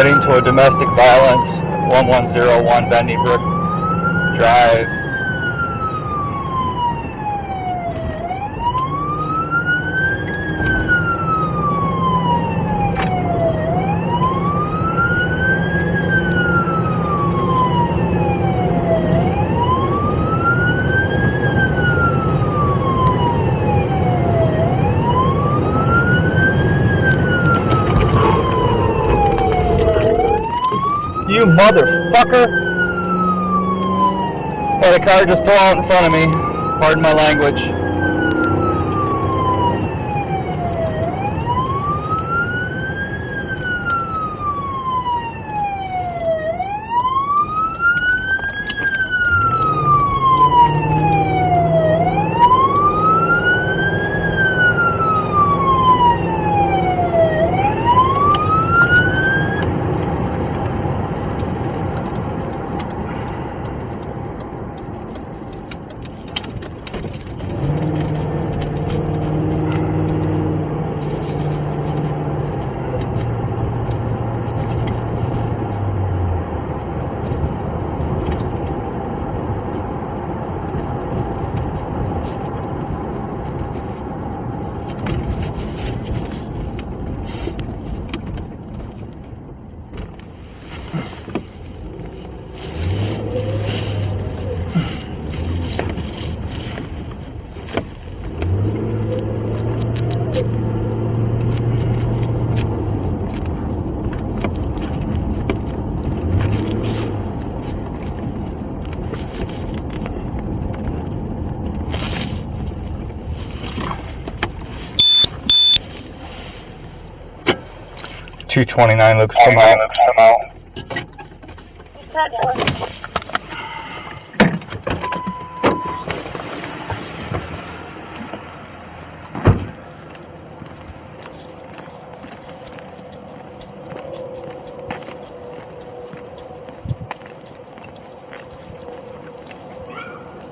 heading toward domestic violence, 1101 Bendy Brook Drive. You motherfucker! Had a car just pull out in front of me. Pardon my language. $229 looks come out. What's that, Dylan?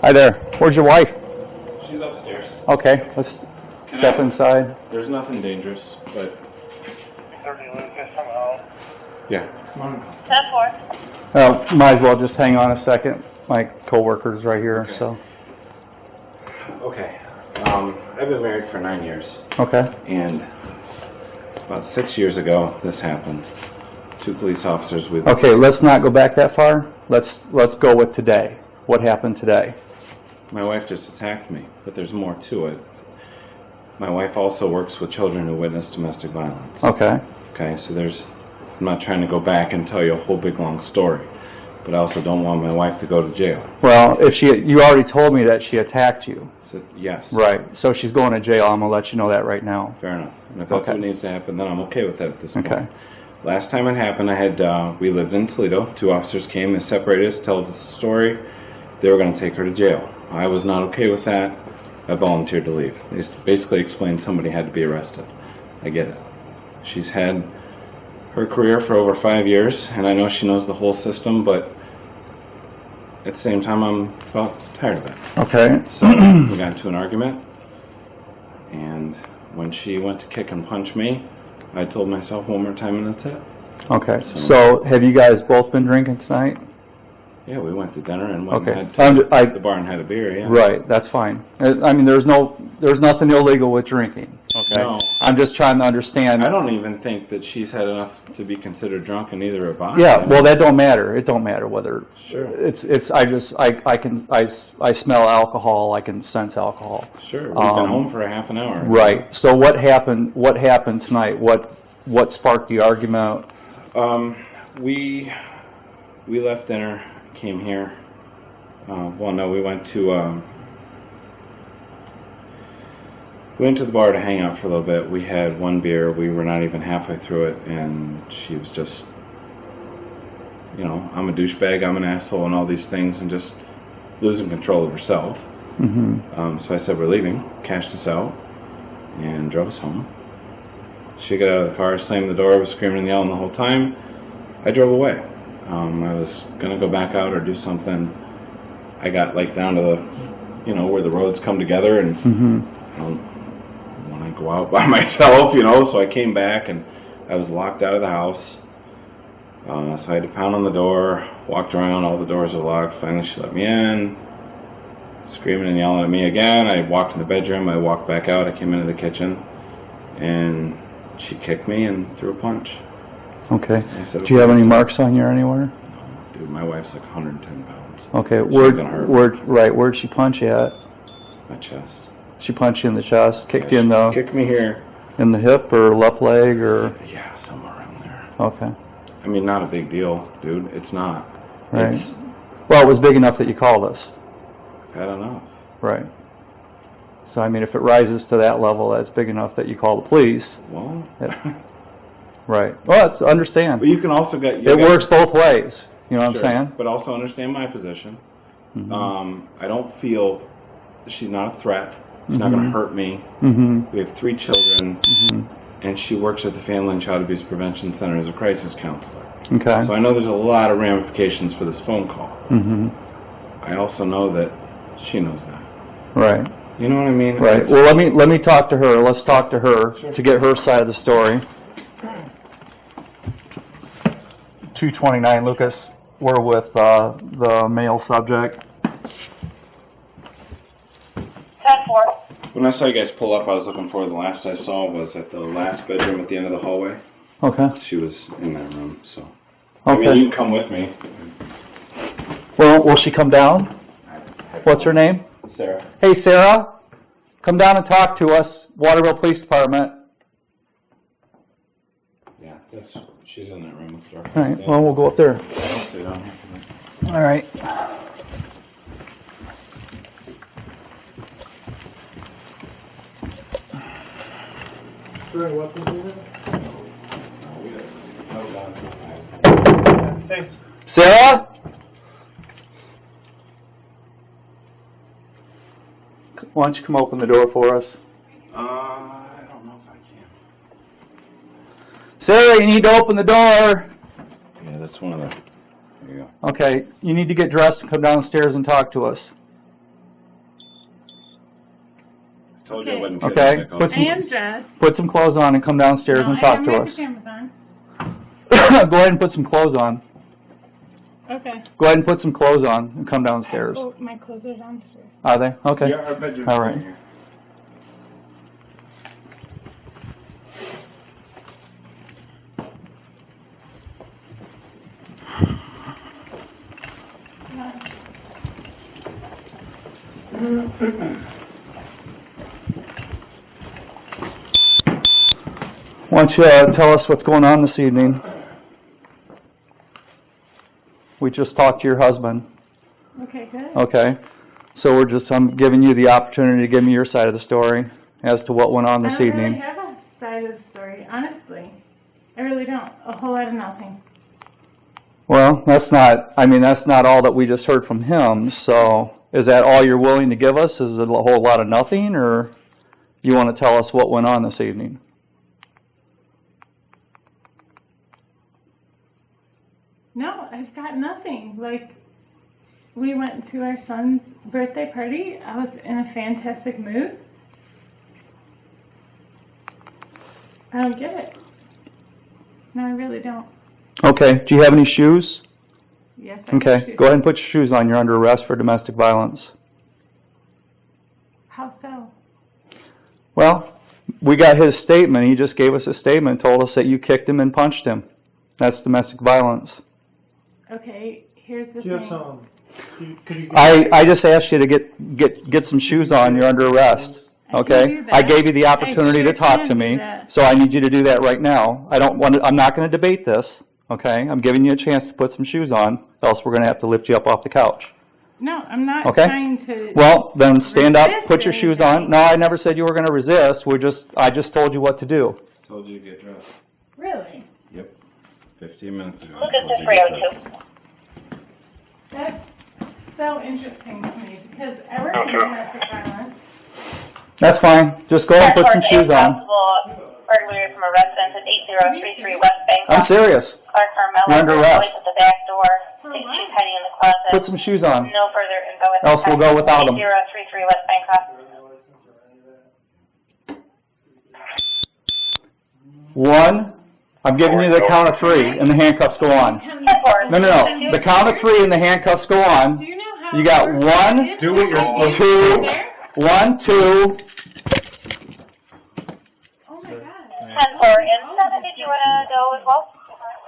Hi there. Where's your wife? She's upstairs. Okay, let's step inside. There's nothing dangerous, but... Yeah. Come on. 10-4. Might as well just hang on a second. My coworker's right here, Okay. so. Okay. I've been married for 9 years, Okay. and about 6 years ago, this happened. 2 police officers with... Okay, let's not go back that far. Let's go with today. What happened today? My wife just attacked me, but there's more to it. My wife also works with children who witness domestic violence. Okay. Okay, so I'm not trying to go back and tell you a whole big long story, but I also don't want my wife to go to jail. Well, you already told me that she attacked you. So, yes. Right. So she's going to jail. I'm going to let you know that right now. Fair enough. And if that's Okay. what needs to happen, then I'm okay with that at this point. Okay. Last time it happened, we lived in Toledo. 2 officers came and separated us, told us the story. They were going to take her to jail. I was not okay with that. I volunteered to leave. They basically explained somebody had to be arrested. I get it. She's had her career for over 5 years, and I know she knows the whole system, but at the same time, I'm about tired of it. Okay. So we got into an argument, and when she went to kick and punch me, I told myself one more time, and that's it. Okay. So have you guys both been drinking tonight? Yeah, we went to dinner and went Okay. and had to the bar and had a beer, yeah. Right, that's fine. I mean, there's nothing illegal with drinking, okay? No. I'm just trying to understand. I don't even think that she's had enough to be considered drunk, and neither have I. Yeah, well, that don't matter. It don't matter whether... Sure. I smell alcohol, I can sense alcohol. Sure, we've been home for a half an hour. Right, so what happened tonight? What sparked the argument? We left dinner, came here. We went to the bar to hang out for a little bit. We had 1 beer. We were not even halfway through it, and she was just, I'm a douchebag, I'm an asshole, and all these things, and just losing control of herself. Mm-hmm. So I said, we're leaving, cashed us out, and drove us home. She got out of the car, slammed the door, was screaming and yelling the whole time. I drove away. I was going to go back out or do something. I got down to where the roads come together, and I don't want to go out by myself, so I came back and I was locked out of the house. So I had to pound on the door, walked around, all the doors were locked. Finally she let me in, screaming and yelling at me again. I walked in the bedroom, I walked back out, I came into the kitchen, and she kicked me and threw a punch. Okay. Do you have any marks on you anywhere? No, dude, my wife's like 110 pounds. Okay, where'd she punch you at? My chest. She punched you in the chest, kicked you in the... Kicked me here. In the hip or left leg or... Yeah, somewhere around there. Okay. I mean, not a big deal, dude. It's not. Right. Well, it was big enough that you called us. I've had enough. Right. So, I mean, if it rises to that level, that's big enough that you call the police. Well... Right. Well, it's understand. But you can also get... It works both ways. You know what I'm saying? But also understand my position. Mm-hmm. I don't feel... She's not a threat. She's not going to hurt me. Mm-hmm. We have 3 children. And she works at the Family and Child Abuse Prevention Center as a crisis counselor. Okay. So I know there's a lot of ramifications for this phone call. I also know that she knows that. Right. You know what I mean? Right. Well, let me talk to her. Let's talk to her to get her side of the story. 229, Lucas. We're with the male subject. 10-4. When I saw you guys pull up, I was looking for the last I saw was at the last bedroom at the end of the hallway. Okay. She was in that room, so. Okay. I mean, you can come with me. Well, will she come down? What's her name? Sarah. Hey, Sarah. Come down and talk to us. Waterville Police Department. Yeah, she's in that room with her. All right. Well, we'll go up there. I'll stay down here. All right. Sarah? Why don't you come open the door for us? I don't know if I can. Sarah, you need to open the door. Yeah, that's one of the... There you go. Okay, you need to get dressed and come downstairs and talk to us. I told you I wouldn't Okay. get it. I am dressed. Put some clothes on and come downstairs and talk to I us. have my pajamas on. Go ahead and put some clothes on. Okay. Go ahead and put some clothes on and come downstairs. Oh, my clothes are downstairs. Are they? Okay. Yeah, our bedroom's All right. right here. Why don't you tell us what's going on this evening? We just talked to your husband. Okay, good. Okay. So I'm giving you the opportunity to give me your side of the story as to what went on this I don't evening. really have a side of the story, honestly. I really don't. A whole lot of nothing. Well, that's not all that we just heard from him, so is that all you're willing to give us? Is it a whole lot of nothing, or you want to tell us what went on this evening? No, I've got nothing. Like, we went to our son's birthday party. I was in a fantastic mood. I don't get it. No, I really don't. Okay. Do you have any shoes? Yes, I Okay. do. Go ahead and put your shoes on. You're under arrest for domestic violence. How so? Well, we got his statement. He just gave us a statement, told us that you kicked him and punched him. That's domestic violence. Okay, here's the Do you have thing. some? Could you I just asked you to get some shoes on. You're under arrest. Okay? do that. I gave you the opportunity to talk can to do me, that. so I need you to do that right now. I'm not going to debate this. Okay? I'm giving you a chance to put some shoes on, else we're going to have to lift you up off the couch. No, I'm not Okay. trying to... Well, then stand up, resist put your shoes on. anything. No, I never said you were going to resist. I just told you what to do. Told you to get dressed. Really? Yep. 15 minutes ago. Look at Told this you to get dressed. That's so interesting to me, because I work in domestic violence. That's fine. Just go ahead and put some shoes on. Burglary from a residence at 8033 West Bangkok. I'm serious. Clark Carmelo, You're under arrest. police at the back door. For Think what? she's hiding in the closet. Put some shoes on. No further info at Else we'll go without 'em. 8033 West Bangkok. One, I'm giving you the count of 3, and the handcuffs go on. 10-4. No. The count of 3 and the handcuffs go on. Do you know how You got it works? 1, Do what you're supposed to 2, There? 1, 2. Oh my God. 10-4. And Santa, did you want to go as well?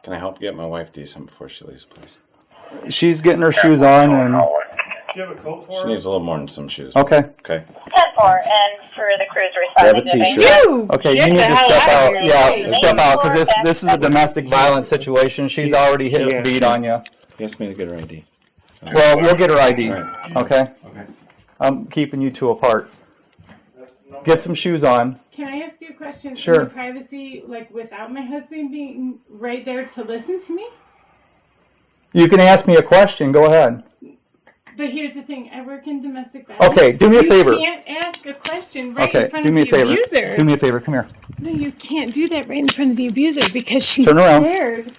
Can I help get my wife to do something before she leaves, please? She's getting her shoes on, and Do you have a coat for She her? needs a little more than some shoes. okay. Okay. 10-4. And for the crews Grab a responding, t-shirt. Okay, you need to step out. Yeah, step out, because this is a domestic violence situation. She's already hit a beat on you. He asked me to get her ID. Well, we'll get her ID. Right. Okay. Okay. I'm keeping you two apart. Get some shoes on. Can I ask you a question? Sure. In the privacy, like without my husband being right there to listen to me? You can ask me a question. Go ahead. But here's the thing, I work in domestic violence. Okay, do me a favor. You can't ask a question right Okay, in front do of me a the favor. abuser. Do me a favor. Come here. No, you can't do that right in front of the abuser because she's Turn around. scared.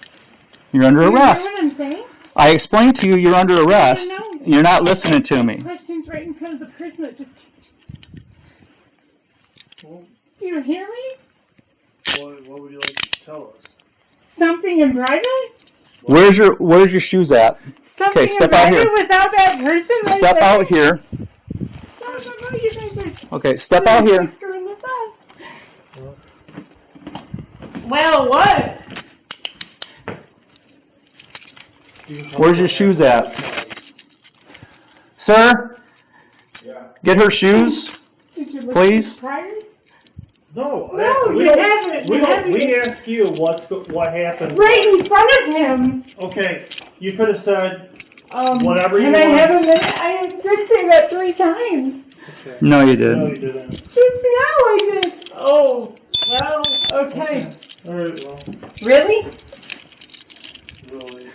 You're under You arrest. hear what I'm saying? I explained to you you're under arrest. No. You're not listening to me. Questions right in front of the person that just... You hear me? What would you like to tell us? Something in private? Where's your shoes at? Something Okay, step in out private here. without that person right Step there? out here. No, you guys are... Okay, step out here. screwing this up. Well, what? Where's your shoes at? Sir? Get her shoes, Did you look please. prior? No, No, we you don't. haven't. We You don't. haven't. We asked you what happened. Right in front of him. Okay, you could have said. Whatever Whatever you Can I want. have a minute? I did say that 3 times. Okay. No, you No, didn't. you didn't. Just now I did. Oh, well, okay. All right. Well, Really? really.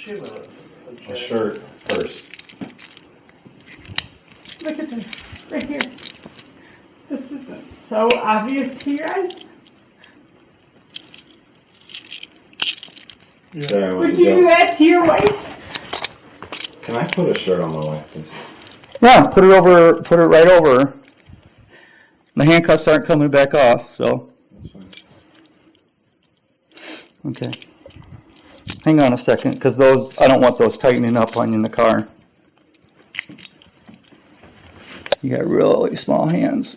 She have A shirt first. Look at this. Right here. This isn't so obvious to you guys. Yeah. Sorry, I Would wanted you to do go. that to your wife? Can I put a shirt on my wife, please? Yeah, put it right over her. The handcuffs aren't coming back off, so, That's fine. okay. Hang on a second, because I don't want those tightening up on you in the car. You got really small hands.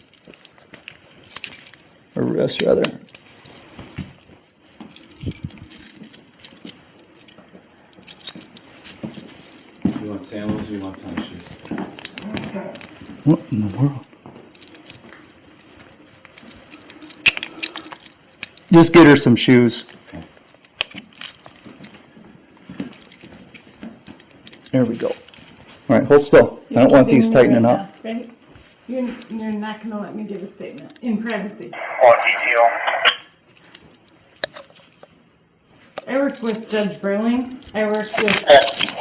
Or wrists, rather. You want sandals or you want tennis shoes? What in the world? Just get her some shoes. There we go. All right, hold still. I don't want these tightening up. Right? You're not going to let me give a statement in privacy. I worked with Judge Burling. I worked with...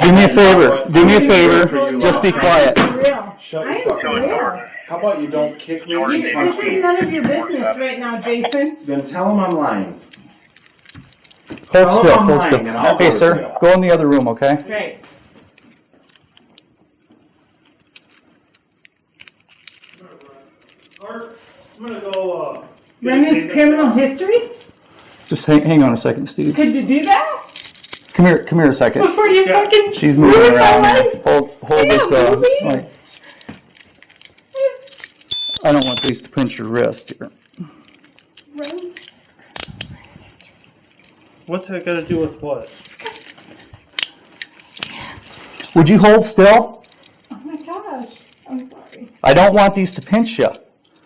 Do me a favor. Just be quiet. For real. Shut I your am fucking for real. mouth. How about you don't kick me This and punch is me? none of your business right now, Jason. Then tell him I'm lying. Hold still, I'm hold lying, still. and I'll Okay, go sir, too. go in the other room, okay? Right. Art, I'm gonna go, Run his criminal history? Just hang on a second, Steve. Could you do that? Come here a second. Before you Yeah. fucking... She's moving ruin my around here. life? Hold Yeah, this, moving. like, I don't want these to pinch your wrist here. Run. What's that got to do with what? Would you hold still? Oh my gosh. I'm sorry. I don't want these to pinch you.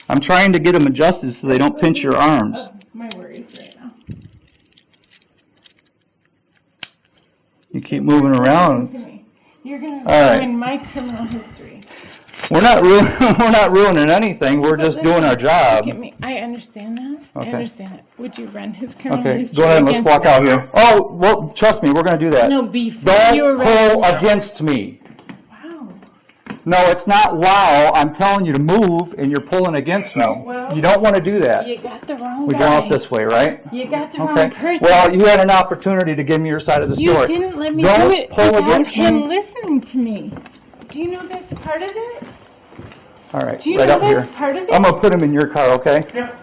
I'm trying to get them adjusted so they don't pinch your arms. My worries right now. You keep moving around. You're gonna All right. ruin my criminal history. We're not ruining anything. We're just doing our job. Look at me. I understand that. Okay. I understand it. Would you run his criminal Okay, history go ahead and let's against walk out here. Oh, well, trust me, we're gonna do that. No, before Don't you arrest pull me. against me. Wow. No, it's not wow. I'm telling you to move, and you're pulling against me. Well, You don't want to do that. You got the wrong We guy. go out this way, right? You got the Okay. wrong person. Well, you had an opportunity to give me your side of the You story. didn't let me Don't do it pull without against him me. listening to me. Do you know that's part of it? All right, Do you right know up here. that's part of it? I'm gonna put him in your car, okay? Yeah.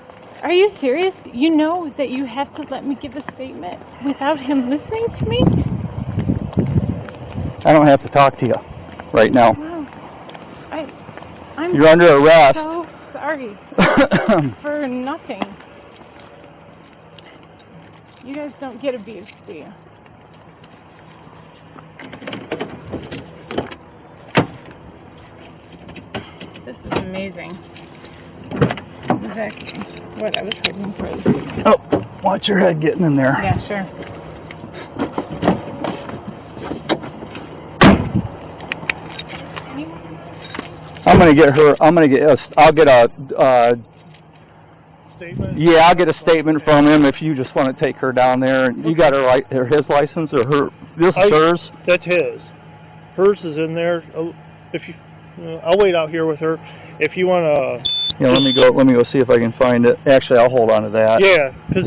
Are you serious? You know that you have to let me give a statement without him listening to me? I don't have to talk to you right now. Wow. I'm You're under arrest. so sorry for nothing. You guys don't get abused, do you? This is amazing. This is actually what I was hoping for this evening. Oh, watch your head getting in there. Yeah, sure. I'll get a, Statement? yeah, I'll get a statement from him if you just want to take her down there. You got her, his license or her, this is hers? That's his. Hers is in there. If you, I'll wait out here with her. If you want to... Yeah, let me go see if I can find it. Actually, I'll hold on to that. Yeah, because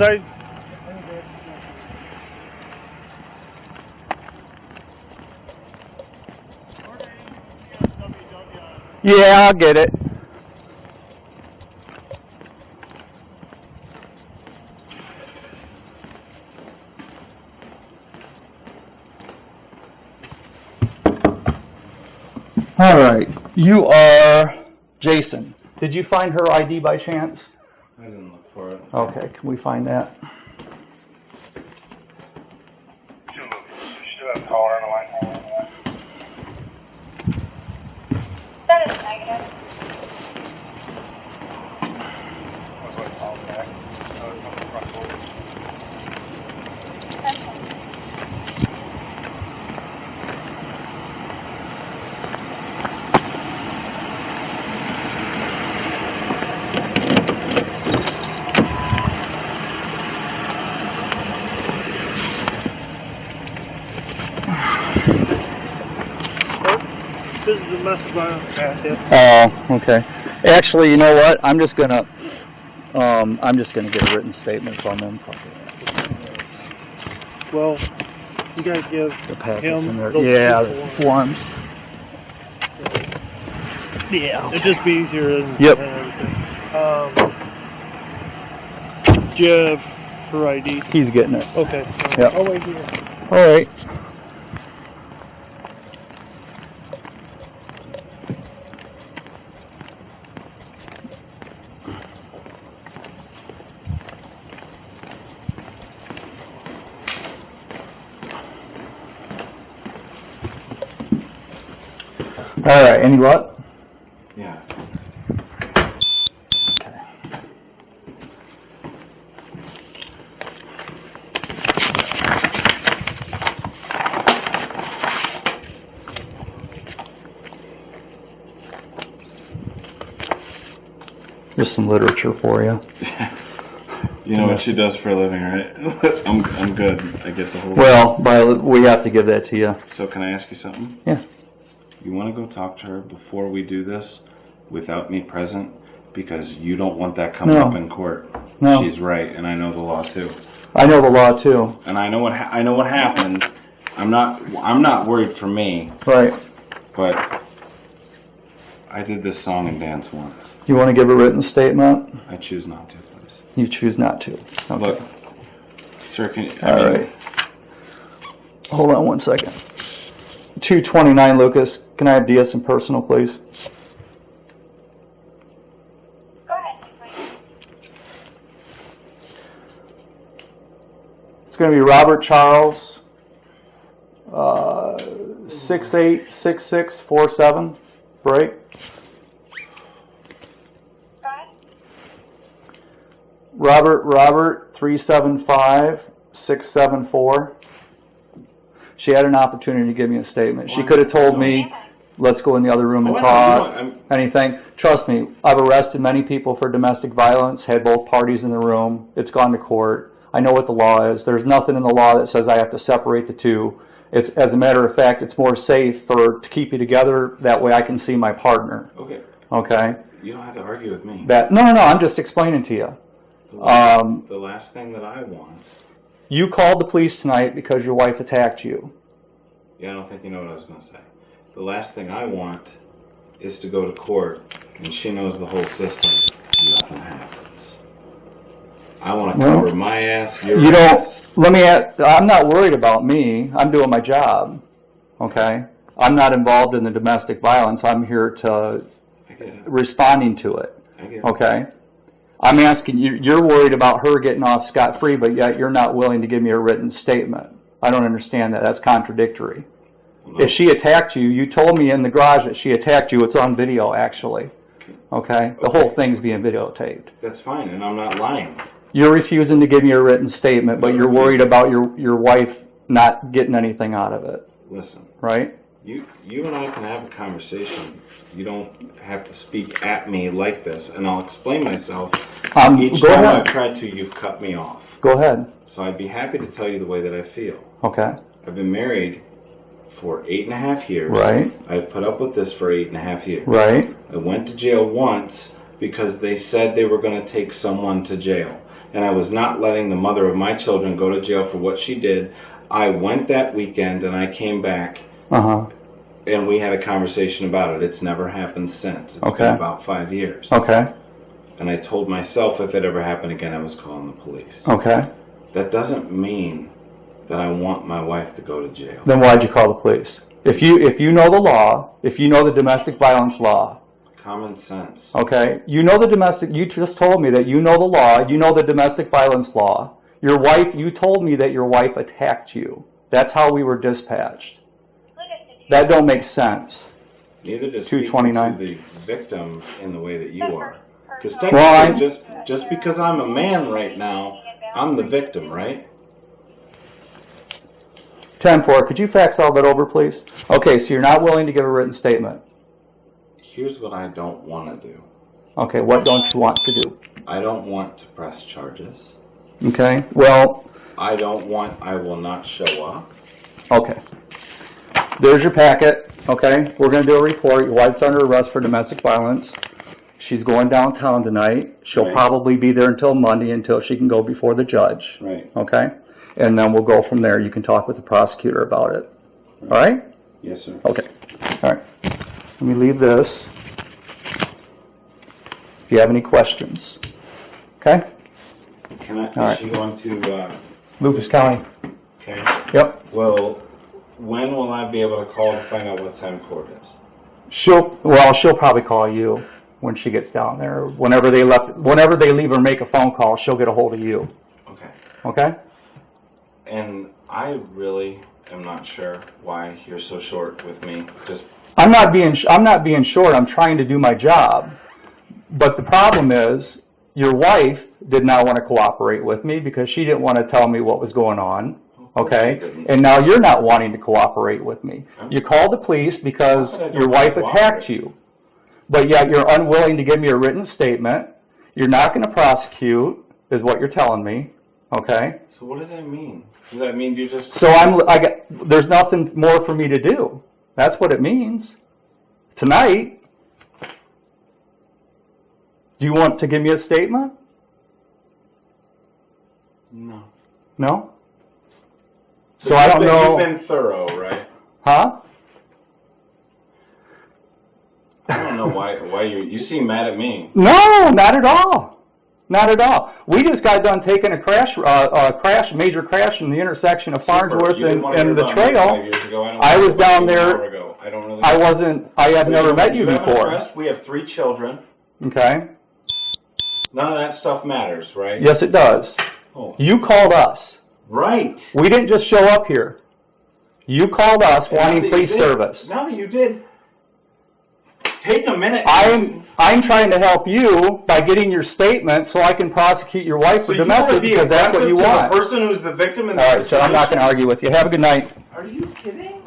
Yeah, I'll get it. All right, you are Jason. Did you find her ID by chance? I didn't look for it. Okay, can we find that? That is negative. this is a domestic violence packet. Oh, okay. Actually, you know what? I'm just gonna get a written statement from him. Well, you guys give The packets him in there. those Yeah, two forms. Yeah. It'd just be easier and, Yep. and everything. Do you have her ID? He's getting it. Okay. Yep. I'll wait here. All right. All right, any luck? Yeah. Here's some literature for you. You know what she does for a living, right? I'm good. I get the whole... Well, we have to give that to you. So can I ask you something? Yeah. You want to go talk to her before we do this without me present? Because you don't want that coming No. up in court. No. She's right, and I know the law too. I know the law too. And I know what happened. I'm not worried for me, Right. but I did this song and dance once. You want to give a written statement? I choose not to, please. You choose not to. Okay. Look, sir, can you... All right. Hold on one second. 229 Lucas, can I have DS and personal, please? Go ahead, please. It's going to be Robert Charles, 686647, break. Go ahead. Robert 375674. She had an opportunity to give me a statement. She could have told me, let's go in the other room and talk, anything. Trust me, I've arrested many people for domestic violence, had both parties in the room. It's gone to court. I know what the law is. There's nothing in the law that says I have to separate the two. It's, as a matter of fact, it's more safe to keep you together. That way I can see my partner. Okay. Okay? You don't have to argue with me. No, I'm just explaining to you. The last thing that I want... You called the police tonight because your wife attacked you. Yeah, I don't think you know what I was going to say. The last thing I want is to go to court and she knows the whole system and nothing happens. I want to Well, cover my ass, your You ass. don't, let me ask, I'm not worried about me. I'm doing my job, okay? I'm not involved in the domestic violence. I'm here to, I get it. responding to it, I get it. okay? I'm asking you, you're worried about her getting off scot-free, but yet you're not willing to give me a written statement. I don't understand that. That's contradictory. No. If she attacked you, you told me in the garage that she attacked you. It's on video, actually, okay? The whole thing's being videotaped. That's fine, and I'm not lying. You're refusing to give me a written statement, but you're worried about your wife not getting anything out of it, Listen, right? you and I can have a conversation. You don't have to speak at me like this, and I'll explain myself. Each Go time ahead. I've tried to, you've cut me off. Go ahead. So I'd be happy to tell you the way that I feel. Okay. I've been married for 8.5 years. Right. I've put up with this for 8.5 years. Right. I went to jail once because they said they were going to take someone to jail. And I was not letting the mother of my children go to jail for what she did. I went that weekend and I came back Uh-huh. and we had a conversation about it. It's never happened since. It's Okay. been about 5 years. Okay. And I told myself if it ever happened again, I was calling the police. Okay. That doesn't mean that I want my wife to go to jail. Then why'd you call the police? If you know the law, if you know the domestic violence law, Common sense. okay, you know the domestic, you just told me that you know the law, you know the domestic violence law. Your wife, you told me that your wife attacked you. That's how we were dispatched. That don't make sense. Neither does 229. speaking to the victim in the way that you are. Because Well, technically, just because I'm a man right now, I'm the victim, right? 10-4, could you fax all that over, please? Okay, so you're not willing to give a written statement. Here's what I don't want to do. Okay, what don't you want to do? I don't want to press charges. Okay, well, I will not show up. okay. There's your packet, okay? We're gonna do a report. Your wife's under arrest for domestic violence. She's going downtown tonight. She'll Right. probably be there until Monday until she can go before the judge, Right. okay? And then we'll go from there. You can talk with the prosecutor about it. All right? Yes, sir. Okay. All right. Let me leave this. If you have any questions. Okay? Can I, All right. is she going to, Lucas County. okay. Yep. Well, when will I be able to call to find out what time court is? She'll probably call you when she gets down there. Whenever they leave or make a phone call, she'll get a hold of you. Okay. Okay? And I really am not sure why you're so short with me. Just I'm not being short. I'm trying to do my job. But the problem is, your wife did not want to cooperate with me because she didn't want to tell me what was going on. Okay? And now you're not wanting to cooperate with me. You called the police because your wife attacked you. But yet you're unwilling to give me a written statement. You're not going to prosecute, is what you're telling me. Okay? So what does that mean? Does that mean you just... So there's nothing more for me to do. That's what it means. Tonight, do you want to give me a statement? No. No? So I don't know... You've been thorough, right? Huh? I don't know why you seem mad at me. No, not at all. Not at all. We just got done taking a major crash in the intersection of Farnsworth and the trail. I was down there. I have never met you before. We have 3 children. Okay. None of that stuff matters, right? Yes, it does. Oh. You called us. Right. We didn't just show up here. You called us wanting police service. Now that you did, take a minute. I'm trying to help you by getting your statement so I can prosecute your wife for domestic because that's what you want. The person who's the victim in All right, so I'm not going to argue with you. Have a good night. Are you kidding?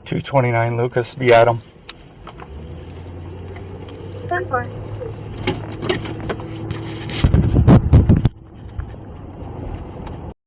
229 Lucas, be Adam. 10-4.